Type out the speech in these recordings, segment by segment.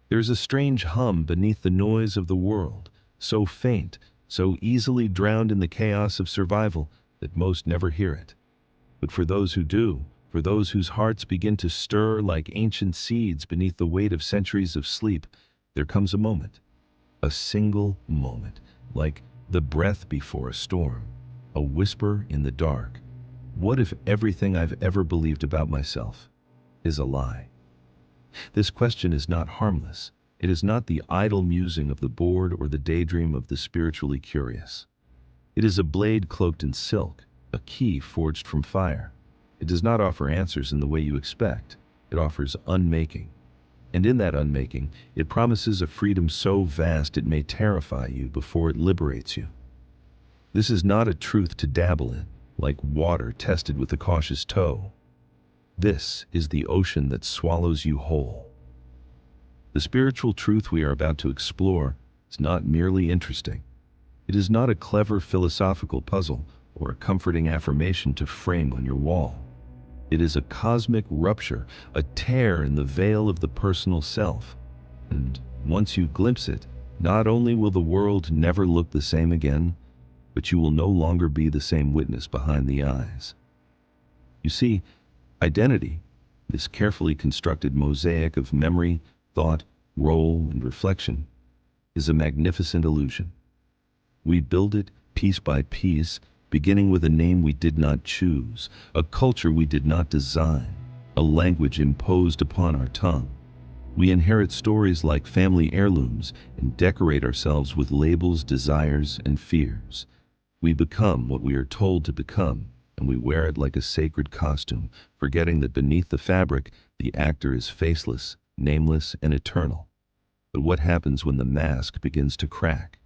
There's a strange hum beneath the noise of the world, so faint, so easily drowned in the chaos of survival that most never hear it. But for those who do, for those whose hearts begin to stir like ancient seeds beneath the weight of centuries of sleep, there comes a moment, a single moment, like the breath before a storm, a whisper in the dark. What if everything I've ever believed about myself is a lie? This question is not harmless. It is not the idle musing of the bored or the daydream of the spiritually curious. It is a blade cloaked in silk, a key forged from fire. It does not offer answers in the way you expect. It offers unmaking. And in that unmaking, it promises a freedom so vast it may terrify you before it liberates you. This is not a truth to dabble in, like water tested with a cautious toe. This is the ocean that swallows you whole. The spiritual truth we are about to explore is not merely interesting. It is not a clever philosophical puzzle or a comforting affirmation to frame on your wall. It is a cosmic rupture, a tear in the veil of the personal self. And once you glimpse it, not only will the world never look the same again, but you will no longer be the same witness behind the eyes. You see, identity, this carefully constructed mosaic of memory, thought, role, and reflection, is a magnificent illusion. We build it piece by piece, beginning with a name we did not choose, a culture we did not design, a language imposed upon our tongue. We inherit stories like family heirlooms and decorate ourselves with labels, desires, and fears. We become what we are told to become, and we wear it like a sacred costume, forgetting that beneath the fabric, the actor is faceless, nameless, and eternal. But what happens when the mask begins to crack?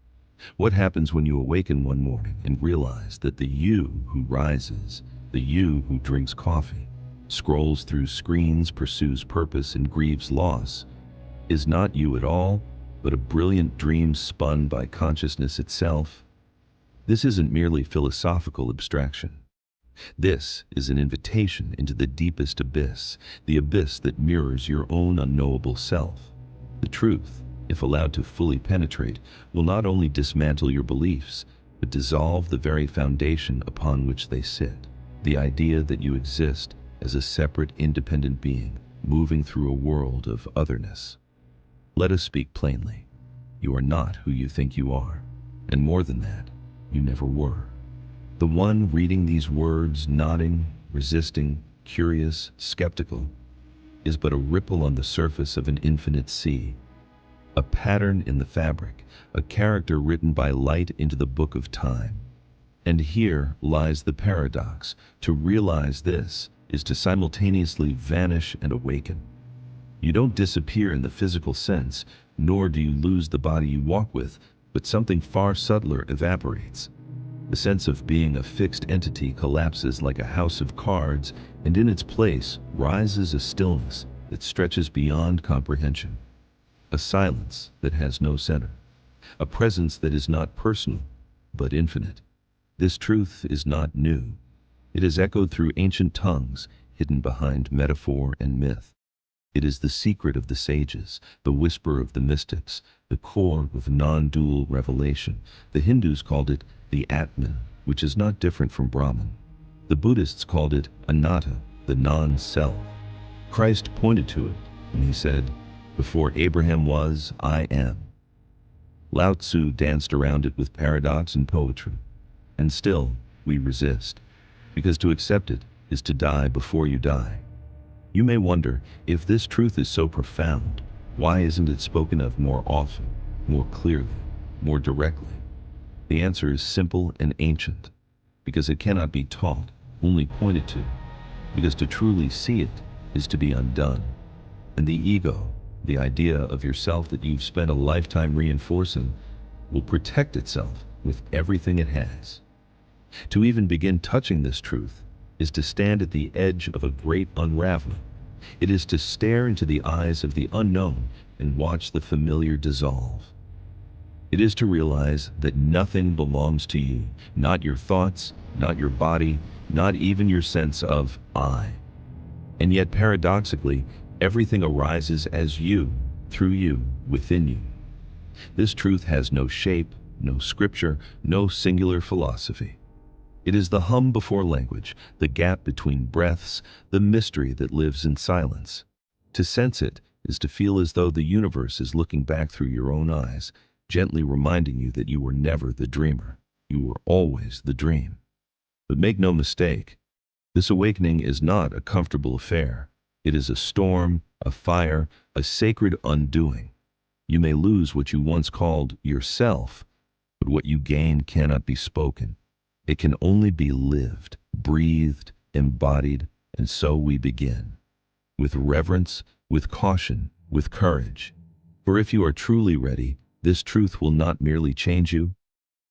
What happens when you awaken one morning and realize that the you who rises, the you who drinks coffee, scrolls through screens, pursues purpose, and grieves loss, is not you at all, but a brilliant dream spun by consciousness itself? This isn't merely philosophical abstraction. This is an invitation into the deepest abyss, the abyss that mirrors your own unknowable self. The truth, if allowed to fully penetrate, will not only dismantle your beliefs, but dissolve the very foundation upon which they sit. The idea that you exist as a separate, independent being, moving through a world of otherness. Let us speak plainly. You are not who you think you are. And more than that, you never were. The one reading these words, nodding, resisting, curious, skeptical, is but a ripple on the surface of an infinite sea. A pattern in the fabric, a character written by light into the book of time. And here lies the paradox. To realize this is to simultaneously vanish and awaken. You don't disappear in the physical sense, nor do you lose the body you walk with, but something far subtler evaporates. The sense of being a fixed entity collapses like a house of cards, and in its place rises a stillness that stretches beyond comprehension. A silence that has no center. A presence that is not personal, but infinite. This truth is not new. It is echoed through ancient tongues, hidden behind metaphor and myth. It is the secret of the sages, the whisper of the mystics, the core of non-dual revelation. The Hindus called it the Atman, which is not different from Brahman. The Buddhists called it Anatta, the non-self. Christ pointed to it when he said, "Before Abraham was, I am." Lao Tzu danced around it with paradox and poetry. And still, we resist. Because to accept it is to die before you die. You may wonder, if this truth is so profound, why isn't it spoken of more often, more clearly, more directly? The answer is simple and ancient. Because it cannot be taught, only pointed to. Because to truly see it is to be undone. And the ego, the idea of yourself that you've spent a lifetime reinforcing, will protect itself with everything it has. To even begin touching this truth is to stand at the edge of a great unraveling. It is to stare into the eyes of the unknown and watch the familiar dissolve. It is to realize that nothing belongs to you, not your thoughts, not your body, not even your sense of I. And yet paradoxically, everything arises as you, through you, within you. This truth has no shape, no scripture, no singular philosophy. It is the hum before language, the gap between breaths, the mystery that lives in silence. To sense it is to feel as though the universe is looking back through your own eyes, gently reminding you that you were never the dreamer. You were always the dream. But make no mistake, this awakening is not a comfortable affair. It is a storm, a fire, a sacred undoing. You may lose what you once called yourself, but what you gain cannot be spoken. It can only be lived, breathed, embodied, and so we begin. With reverence, with caution, with courage. For if you are truly ready, this truth will not merely change you,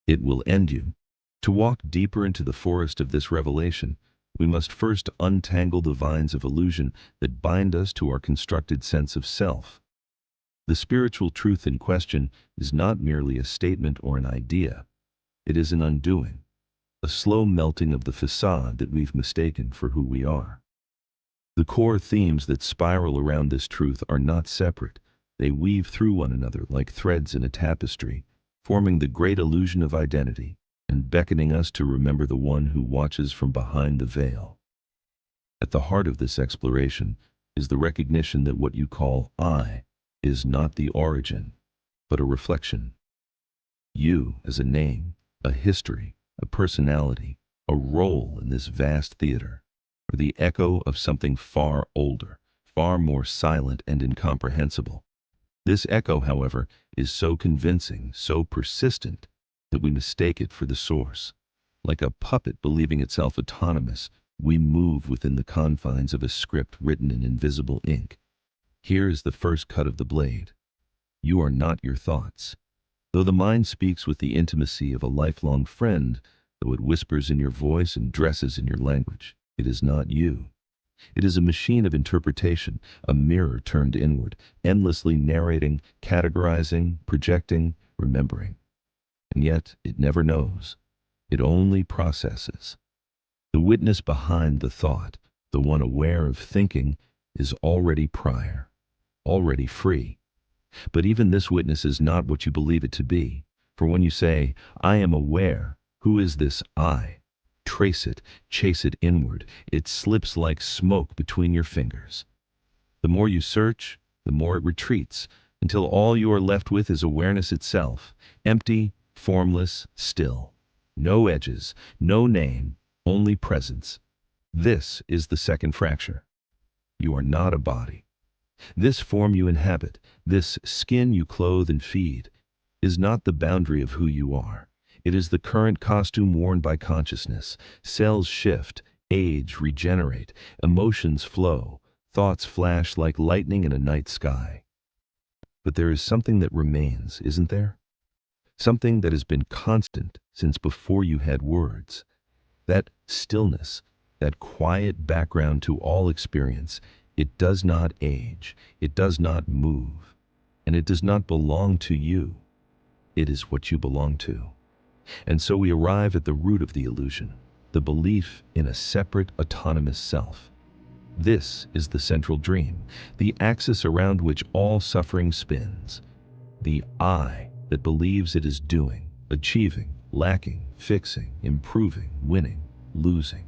it will end you. To walk deeper into the forest of this revelation, we must first untangle the vines of illusion that bind us to our constructed sense of self. The spiritual truth in question is not merely a statement or an idea. It is an undoing, a slow melting of the facade that we've mistaken for who we are. The core themes that spiral around this truth are not separate. They weave through one another like threads in a tapestry, forming the great illusion of identity and beckoning us to remember the one who watches from behind the veil. At the heart of this exploration is the recognition that what you call I is not the origin, but a reflection. You as a name, a history, a personality, a role in this vast theater, are the echo of something far older, far more silent and incomprehensible. This echo, however, is so convincing, so persistent, that we mistake it for the source. Like a puppet believing itself autonomous, we move within the confines of a script written in invisible ink. Here is the first cut of the blade. You are not your thoughts. Though the mind speaks with the intimacy of a lifelong friend, though it whispers in your voice and dresses in your language, it is not you. It is a machine of interpretation, a mirror turned inward, endlessly narrating, categorizing, projecting, remembering. And yet it never knows. It only processes. The witness behind the thought, the one aware of thinking, is already prior, already free. But even this witness is not what you believe it to be. For when you say, I am aware, who is this I? Trace it, chase it inward. It slips like smoke between your fingers. The more you search, the more it retreats, until all you are left with is awareness itself, empty, formless, still. No edges, no name, only presence. This is the second fracture. You are not a body. This form you inhabit, this skin you clothe and feed, is not the boundary of who you are. It is the current costume worn by consciousness. Cells shift, age, regenerate, emotions flow, thoughts flash like lightning in a night sky. But there is something that remains, isn't there? Something that has been constant since before you had words. That stillness, that quiet background to all experience, it does not age, it does not move, and it does not belong to you. It is what you belong to. And so we arrive at the root of the illusion, the belief in a separate, autonomous self. This is the central dream, the axis around which all suffering spins. The I that believes it is doing, achieving, lacking, fixing, improving, winning, losing.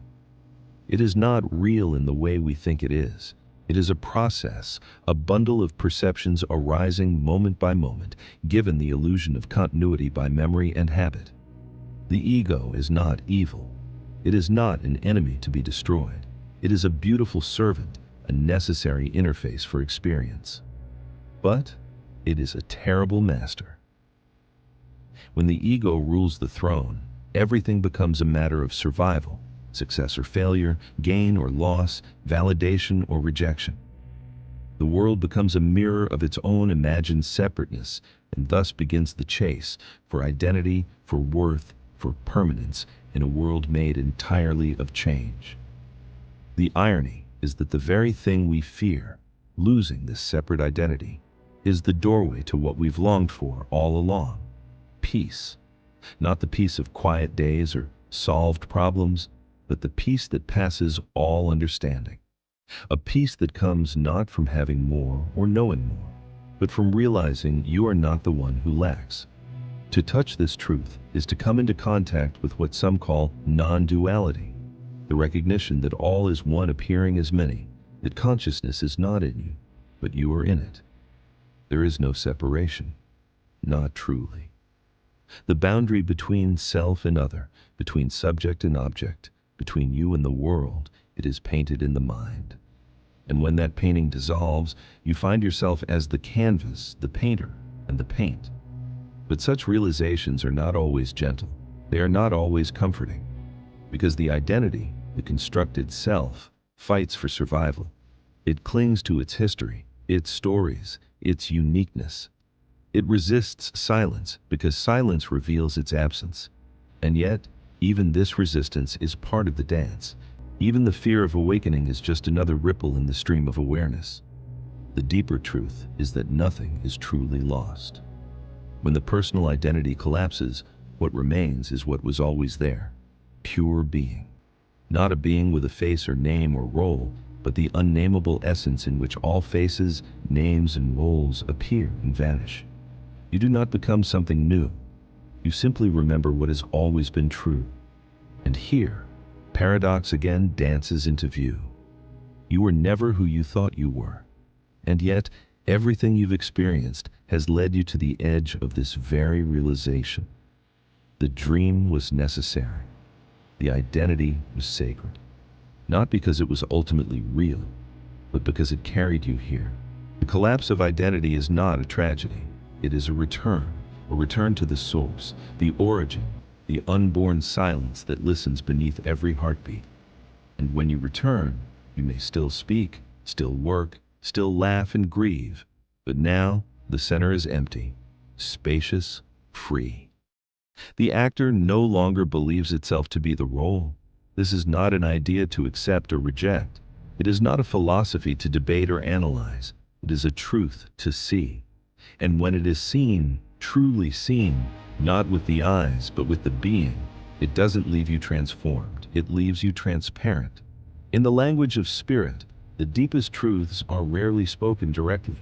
It is not real in the way we think it is. It is a process, a bundle of perceptions arising moment by moment, given the illusion of continuity by memory and habit. The ego is not evil. It is not an enemy to be destroyed. It is a beautiful servant, a necessary interface for experience. But it is a terrible master. When the ego rules the throne, everything becomes a matter of survival, success or failure, gain or loss, validation or rejection. The world becomes a mirror of its own imagined separateness, and thus begins the chase for identity, for worth, for permanence in a world made entirely of change. The irony is that the very thing we fear, losing this separate identity, is the doorway to what we've longed for all along. Peace. Not the peace of quiet days or solved problems, but the peace that passes all understanding. A peace that comes not from having more or knowing more, but from realizing you are not the one who lacks. To touch this truth is to come into contact with what some call non-duality, the recognition that all is one appearing as many, that consciousness is not in you, but you are in it. There is no separation, not truly. The boundary between self and other, between subject and object, between you and the world, it is painted in the mind. And when that painting dissolves, you find yourself as the canvas, the painter, and the paint. But such realizations are not always gentle. They are not always comforting, because the identity, the constructed self, fights for survival. It clings to its history, its stories, its uniqueness. It resists silence because silence reveals its absence. And yet, even this resistance is part of the dance. Even the fear of awakening is just another ripple in the stream of awareness. The deeper truth is that nothing is truly lost. When the personal identity collapses, what remains is what was always there, pure being. Not a being with a face or name or role, but the unnameable essence in which all faces, names, and roles appear and vanish. You do not become something new. You simply remember what has always been true. And here, paradox again dances into view. You were never who you thought you were. And yet, everything you've experienced has led you to the edge of this very realization. The dream was necessary. The identity was sacred. Not because it was ultimately real, but because it carried you here. The collapse of identity is not a tragedy. It is a return to the source, the origin, the unborn silence that listens beneath every heartbeat. And when you return, you may still speak, still work, still laugh and grieve, but now the center is empty, spacious, free. The actor no longer believes itself to be the role. This is not an idea to accept or reject. It is not a philosophy to debate or analyze. It is a truth to see. And when it is seen, truly seen, not with the eyes, but with the being, it doesn't leave you transformed. It leaves you transparent. In the language of spirit, the deepest truths are rarely spoken directly.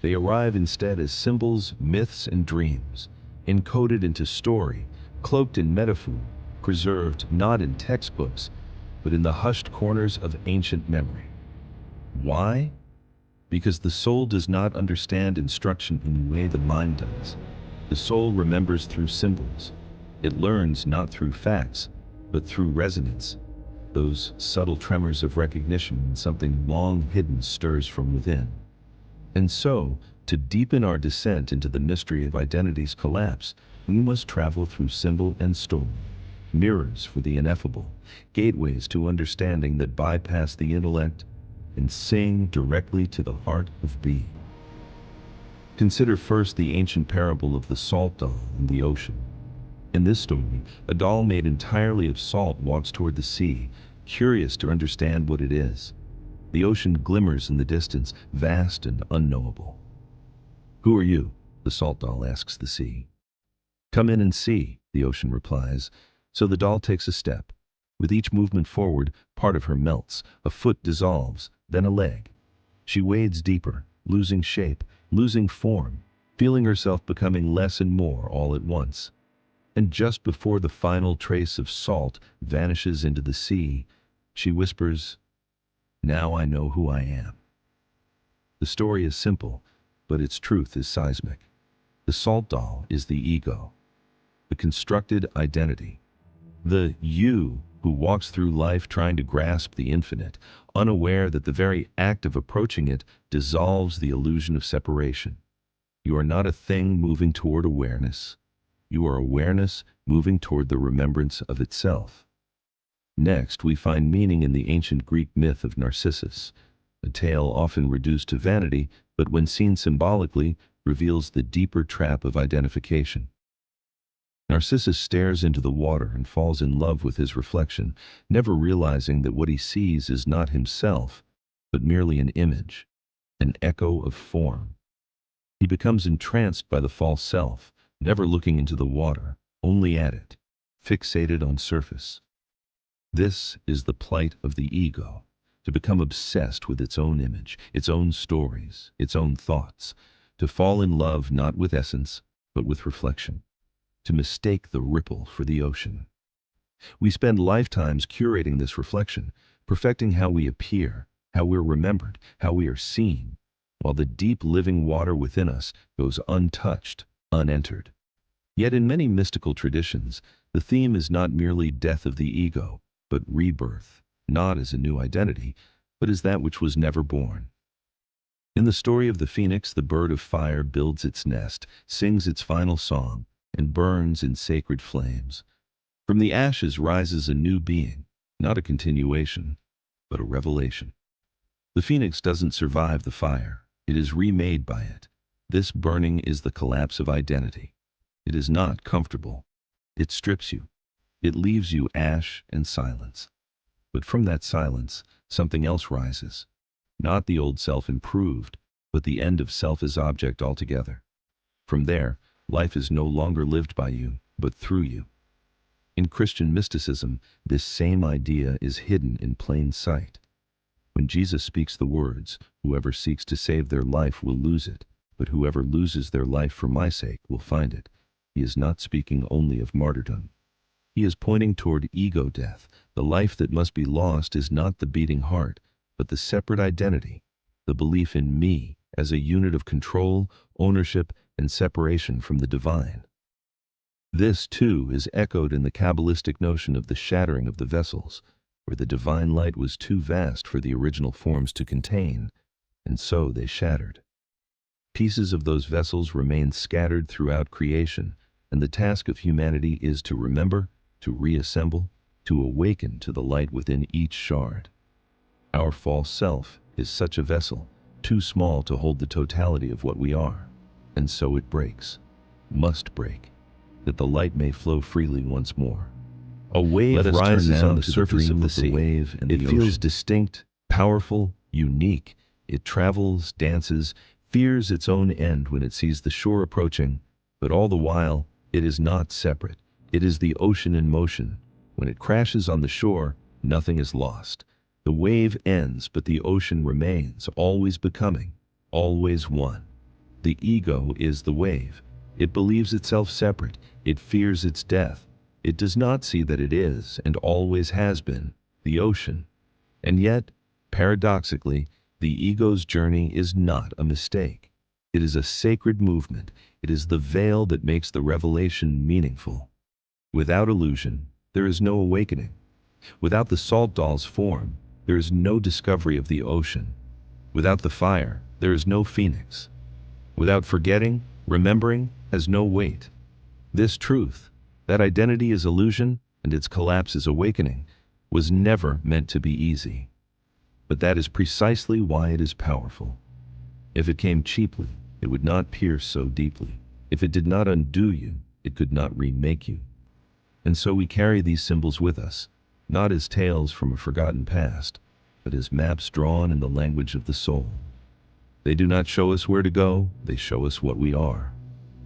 They arrive instead as symbols, myths, and dreams, encoded into story, cloaked in metaphor, preserved not in textbooks, but in the hushed corners of ancient memory. Why? Because the soul does not understand instruction in the way the mind does. The soul remembers through symbols. It learns not through facts, but through resonance. Those subtle tremors of recognition when something long hidden stirs from within. And so, to deepen our descent into the mystery of identity's collapse, we must travel through symbol and story. Mirrors for the ineffable, gateways to understanding that bypass the intellect, and sing directly to the heart of being. Consider first the ancient parable of the salt doll in the ocean. In this story, a doll made entirely of salt walks toward the sea, curious to understand what it is. The ocean glimmers in the distance, vast and unknowable. "Who are you?" the salt doll asks the sea. "Come in and see," the ocean replies. So the doll takes a step. With each movement forward, part of her melts, a foot dissolves, then a leg. She wades deeper, losing shape, losing form, feeling herself becoming less and more all at once. And just before the final trace of salt vanishes into the sea, she whispers, "Now I know who I am." The story is simple, but its truth is seismic. The salt doll is the ego, the constructed identity, the you who walks through life trying to grasp the infinite, unaware that the very act of approaching it dissolves the illusion of separation. You are not a thing moving toward awareness. You are awareness moving toward the remembrance of itself. Next, we find meaning in the ancient Greek myth of Narcissus, a tale often reduced to vanity, but when seen symbolically, reveals the deeper trap of identification. Narcissus stares into the water and falls in love with his reflection, never realizing that what he sees is not himself, but merely an image, an echo of form. He becomes entranced by the false self, never looking into the water, only at it, fixated on surface. This is the plight of the ego, to become obsessed with its own image, its own stories, its own thoughts, to fall in love not with essence, but with reflection, to mistake the ripple for the ocean. We spend lifetimes curating this reflection, perfecting how we appear, how we're remembered, how we are seen, while the deep living water within us goes untouched, unentered. Yet in many mystical traditions, the theme is not merely death of the ego, but rebirth, not as a new identity, but as that which was never born. In the story of the phoenix, the bird of fire builds its nest, sings its final song, and burns in sacred flames. From the ashes rises a new being, not a continuation, but a revelation. The phoenix doesn't survive the fire, it is remade by it. This burning is the collapse of identity. It is not comfortable. It strips you. It leaves you ash and silence. But from that silence, something else rises. Not the old self improved, but the end of self as object altogether. From there, life is no longer lived by you, but through you. In Christian mysticism, this same idea is hidden in plain sight. When Jesus speaks the words, "Whoever seeks to save their life will lose it, but whoever loses their life for my sake will find it," he is not speaking only of martyrdom. He is pointing toward ego death. The life that must be lost is not the beating heart, but the separate identity, the belief in me as a unit of control, ownership, and separation from the divine. This, too, is echoed in the Kabbalistic notion of the shattering of the vessels, where the divine light was too vast for the original forms to contain, and so they shattered. Pieces of those vessels remain scattered throughout creation, and the task of humanity is to remember, to reassemble, to awaken to the light within each shard. Our false self is such a vessel, too small to hold the totality of what we are, and so it breaks, must break, that the light may flow freely once more. A wave rises on the surface of the sea. It feels distinct, powerful, unique. It travels, dances, fears its own end when it sees the shore approaching, but all the while, it is not separate. It is the ocean in motion. When it crashes on the shore, nothing is lost. The wave ends, but the ocean remains, always becoming, always one. The ego is the wave. It believes itself separate. It fears its death. It does not see that it is, and always has been, the ocean. And yet, paradoxically, the ego's journey is not a mistake. It is a sacred movement. It is the veil that makes the revelation meaningful. Without illusion, there is no awakening. Without the salt doll's form, there is no discovery of the ocean. Without the fire, there is no phoenix. Without forgetting, remembering has no weight. This truth, that identity is illusion and its collapse is awakening, was never meant to be easy. But that is precisely why it is powerful. If it came cheaply, it would not pierce so deeply. If it did not undo you, it could not remake you. And so we carry these symbols with us, not as tales from a forgotten past, but as maps drawn in the language of the soul. They do not show us where to go, they show us what we are.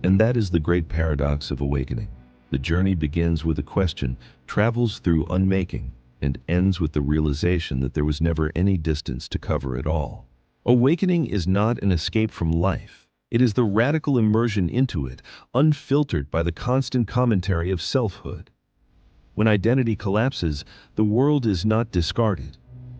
And that is the great paradox of awakening. The journey begins with a question, travels through unmaking, and ends with the realization that there was never any distance to cover at all. Awakening is not an escape from life. It is the radical immersion into it, unfiltered by the constant commentary of selfhood. When identity collapses, the world is not discarded.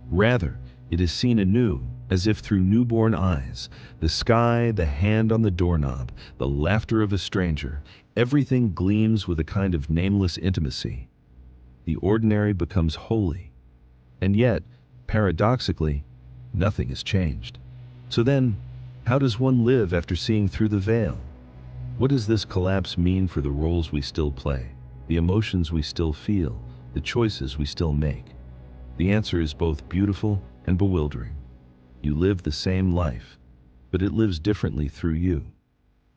Rather, it is seen anew, as if through newborn eyes. The sky, the hand on the doorknob, the laughter of a stranger, everything gleams with a kind of nameless intimacy. The ordinary becomes holy. And yet, paradoxically, nothing has changed. So then, how does one live after seeing through the veil? What does this collapse mean for the roles we still play, the emotions we still feel, the choices we still make? The answer is both beautiful and bewildering. You live the same life, but it lives differently through you.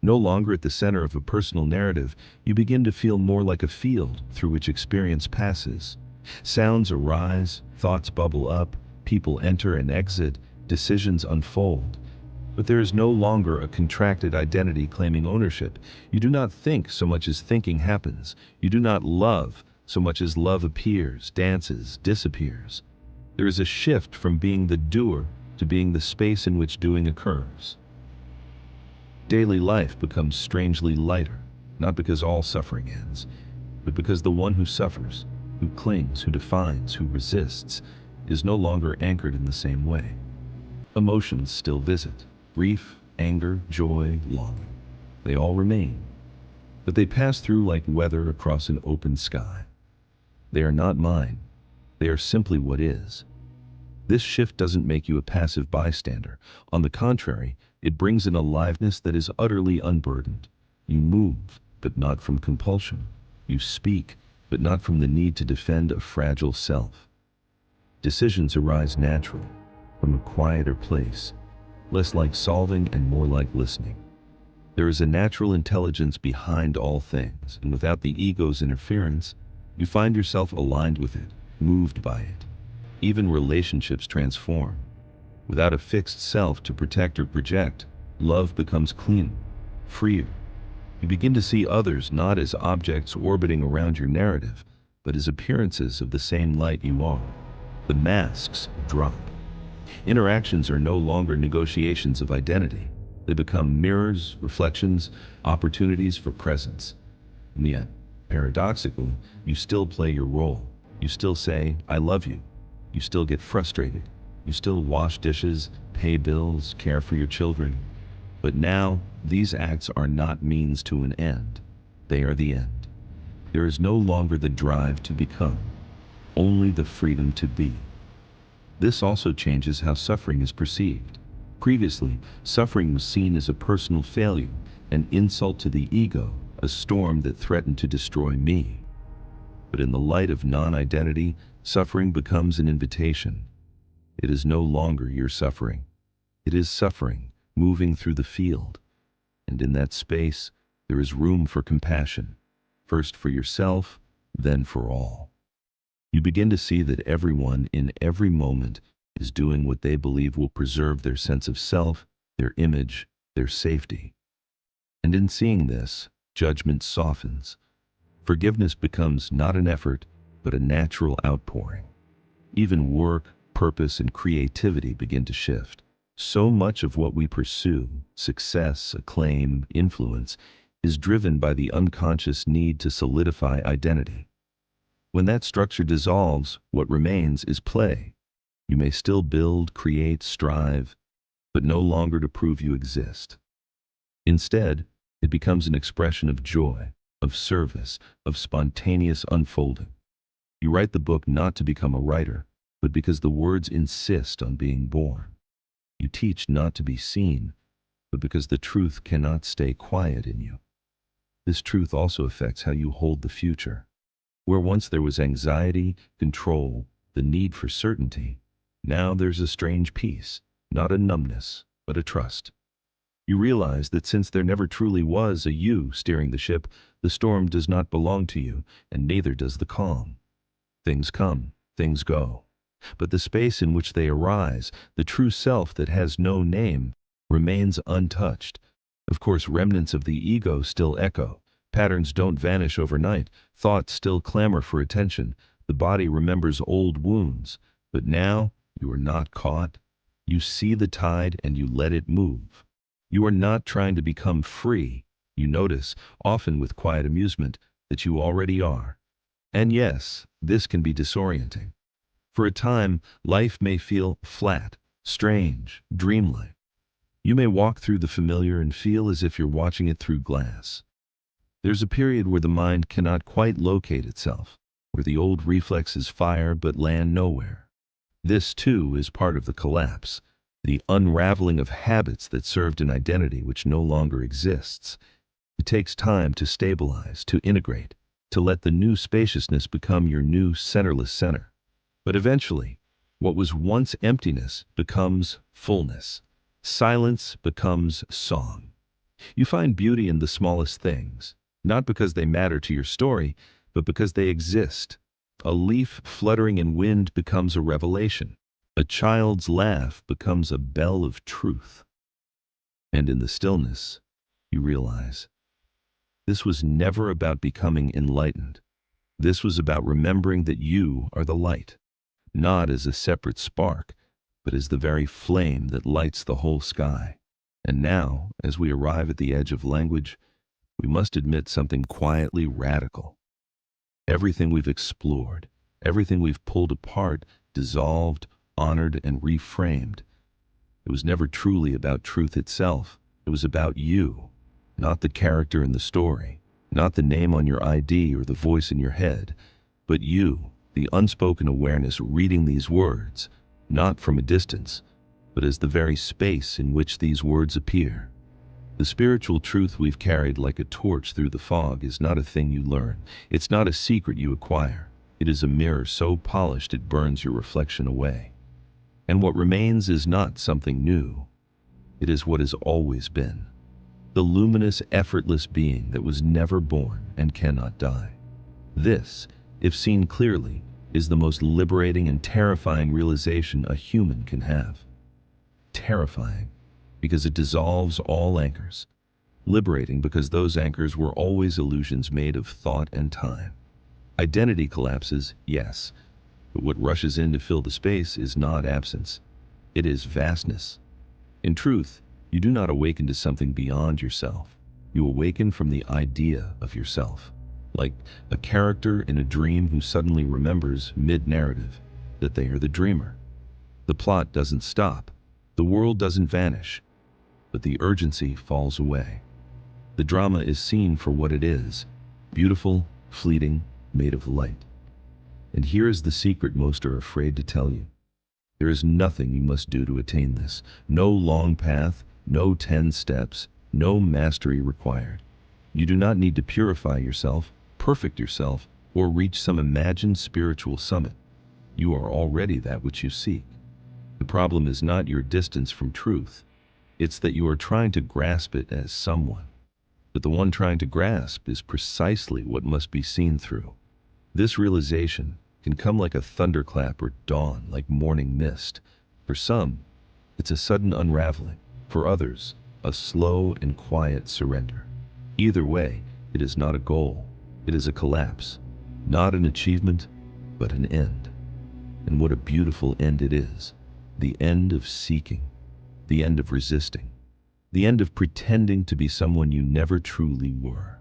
No longer at the center of a personal narrative, you begin to feel more like a field through which experience passes. Sounds arise, thoughts bubble up, people enter and exit, decisions unfold. But there is no longer a contracted identity claiming ownership. You do not think so much as thinking happens. You do not love so much as love appears, dances, disappears. There is a shift from being the doer to being the space in which doing occurs. Daily life becomes strangely lighter, not because all suffering ends, but because the one who suffers, who clings, who defines, who resists, is no longer anchored in the same way. Emotions still visit: grief, anger, joy, longing. They all remain, but they pass through like weather across an open sky. They are not mine. They are simply what is. This shift doesn't make you a passive bystander. On the contrary, it brings an aliveness that is utterly unburdened. You move, but not from compulsion. You speak, but not from the need to defend a fragile self. Decisions arise naturally, from a quieter place, less like solving and more like listening. There is a natural intelligence behind all things, and without the ego's interference, you find yourself aligned with it, moved by it. Even relationships transform. Without a fixed self to protect or project, love becomes cleaner, freer. You begin to see others not as objects orbiting around your narrative, but as appearances of the same light you are. The masks drop. Interactions are no longer negotiations of identity. They become mirrors, reflections, opportunities for presence. And yet, paradoxically, you still play your role. You still say, "I love you." You still get frustrated. You still wash dishes, pay bills, care for your children. But now, these acts are not means to an end. They are the end. There is no longer the drive to become, only the freedom to be. This also changes how suffering is perceived. Previously, suffering was seen as a personal failure, an insult to the ego, a storm that threatened to destroy me. But in the light of non-identity, suffering becomes an invitation. It is no longer your suffering. It is suffering, moving through the field. And in that space, there is room for compassion, first for yourself, then for all. You begin to see that everyone in every moment is doing what they believe will preserve their sense of self, their image, their safety. And in seeing this, judgment softens. Forgiveness becomes not an effort, but a natural outpouring. Even work, purpose, and creativity begin to shift. So much of what we pursue, success, acclaim, influence, is driven by the unconscious need to solidify identity. When that structure dissolves, what remains is play. You may still build, create, strive, but no longer to prove you exist. Instead, it becomes an expression of joy, of service, of spontaneous unfolding. You write the book not to become a writer, but because the words insist on being born. You teach not to be seen, but because the truth cannot stay quiet in you. This truth also affects how you hold the future. Where once there was anxiety, control, the need for certainty, now there's a strange peace, not a numbness, but a trust. You realize that since there never truly was a you steering the ship, the storm does not belong to you, and neither does the calm. Things come, things go. But the space in which they arise, the true self that has no name, remains untouched. Of course, remnants of the ego still echo. Patterns don't vanish overnight. Thoughts still clamor for attention. The body remembers old wounds. But now, you are not caught. You see the tide and you let it move. You are not trying to become free. You notice, often with quiet amusement, that you already are. And yes, this can be disorienting. For a time, life may feel flat, strange, dreamlike. You may walk through the familiar and feel as if you're watching it through glass. There's a period where the mind cannot quite locate itself, where the old reflexes fire but land nowhere. This, too, is part of the collapse, the unraveling of habits that served an identity which no longer exists. It takes time to stabilize, to integrate, to let the new spaciousness become your new centerless center. But eventually, what was once emptiness becomes fullness. Silence becomes song. You find beauty in the smallest things, not because they matter to your story, but because they exist. A leaf fluttering in wind becomes a revelation. A child's laugh becomes a bell of truth. And in the stillness, you realize this was never about becoming enlightened. This was about remembering that you are the light, not as a separate spark, but as the very flame that lights the whole sky. And now, as we arrive at the edge of language, we must admit something quietly radical. Everything we've explored, everything we've pulled apart, dissolved, honored, and reframed, it was never truly about truth itself. It was about you, not the character in the story, not the name on your ID or the voice in your head, but you, the unspoken awareness reading these words, not from a distance, but as the very space in which these words appear. The spiritual truth we've carried like a torch through the fog is not a thing you learn. It's not a secret you acquire. It is a mirror so polished it burns your reflection away. And what remains is not something new. It is what has always been. The luminous, effortless being that was never born and cannot die. This, if seen clearly, is the most liberating and terrifying realization a human can have. Terrifying, because it dissolves all anchors. Liberating, because those anchors were always illusions made of thought and time. Identity collapses, yes, but what rushes in to fill the space is not absence. It is vastness. In truth, you do not awaken to something beyond yourself. You awaken from the idea of yourself, like a character in a dream who suddenly remembers mid-narrative that they are the dreamer. The plot doesn't stop. The world doesn't vanish, but the urgency falls away. The drama is seen for what it is, beautiful, fleeting, made of light. And here is the secret most are afraid to tell you. There is nothing you must do to attain this. No long path, no 10 steps, no mastery required. You do not need to purify yourself, perfect yourself, or reach some imagined spiritual summit. You are already that which you seek. The problem is not your distance from truth. It's that you are trying to grasp it as someone. But the one trying to grasp is precisely what must be seen through. This realization can come like a thunderclap or dawn like morning mist. For some, it's a sudden unraveling. For others, a slow and quiet surrender. Either way, it is not a goal. It is a collapse. Not an achievement, but an end. And what a beautiful end it is. The end of seeking. The end of resisting. The end of pretending to be someone you never truly were.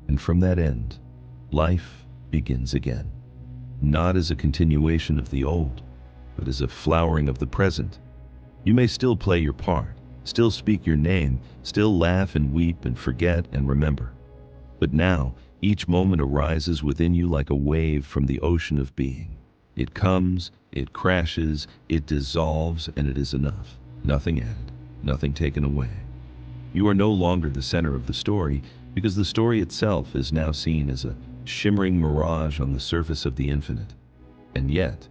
And from that end, life begins again. Not as a continuation of the old, but as a flowering of the present. You may still play your part, still speak your name, still laugh and weep and forget and remember. But now, each moment arises within you like a wave from the ocean of being. It comes, it crashes, it dissolves, and it is enough. Nothing added, nothing taken away. You are no longer the center of the story, because the story itself is now seen as a shimmering mirage on the surface of the infinite. And yet,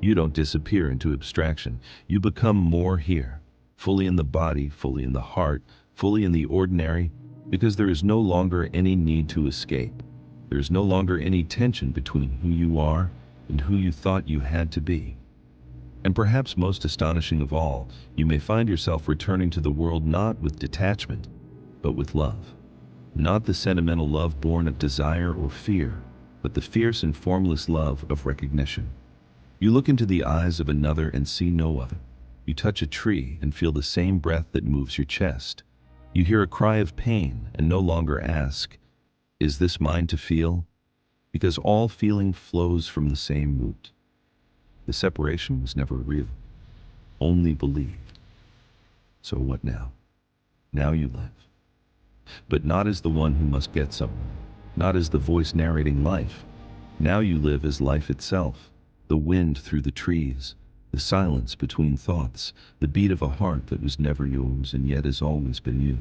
you don't disappear into abstraction. You become more here, fully in the body, fully in the heart, fully in the ordinary, because there is no longer any need to escape. There is no longer any tension between who you are and who you thought you had to be. And perhaps most astonishing of all, you may find yourself returning to the world not with detachment, but with love. Not the sentimental love born of desire or fear, but the fierce and formless love of recognition. You look into the eyes of another and see no other. You touch a tree and feel the same breath that moves your chest. You hear a cry of pain and no longer ask, "Is this mine to feel?" Because all feeling flows from the same root. The separation was never real, only believed. So what now? Now you live. But not as the one who must get somewhere, not as the voice narrating life. Now you live as life itself, the wind through the trees, the silence between thoughts, the beat of a heart that was never yours and yet has always been you.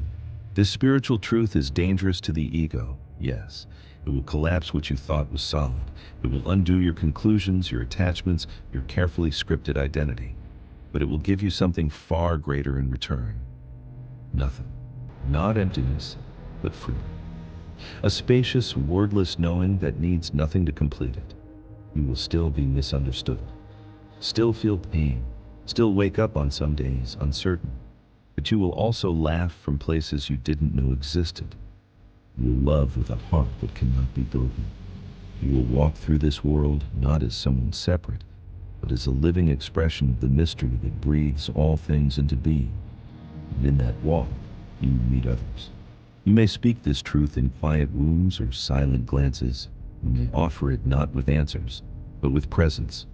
This spiritual truth is dangerous to the ego, yes. It will collapse what you thought was solid. It will undo your conclusions, your attachments, your carefully scripted identity. But it will give you something far greater in return. Nothing. Not emptiness, but freedom. A spacious, wordless knowing that needs nothing to complete it. You will still be misunderstood. Still feel pain. Still wake up on some days uncertain. But you will also laugh from places you didn't know existed. You will love with a heart that cannot be broken. You will walk through this world not as someone separate, but as a living expression of the mystery that breathes all things into being. And in that walk, you meet others. You may speak this truth in quiet wounds or silent glances. You may offer it not with answers, but with presence.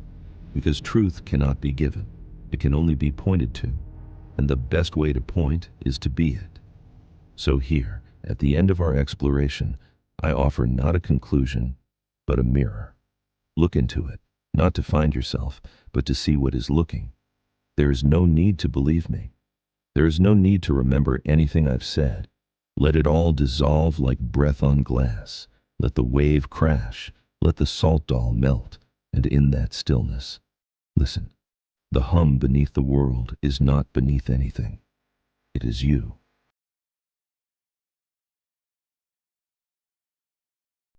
Because truth cannot be given. It can only be pointed to. And the best way to point is to be it. So here, at the end of our exploration, I offer not a conclusion, but a mirror. Look into it, not to find yourself, but to see what is looking. There is no need to believe me. There is no need to remember anything I've said. Let it all dissolve like breath on glass. Let the wave crash. Let the salt doll melt. And in that stillness, listen. The hum beneath the world is not beneath anything. It is you.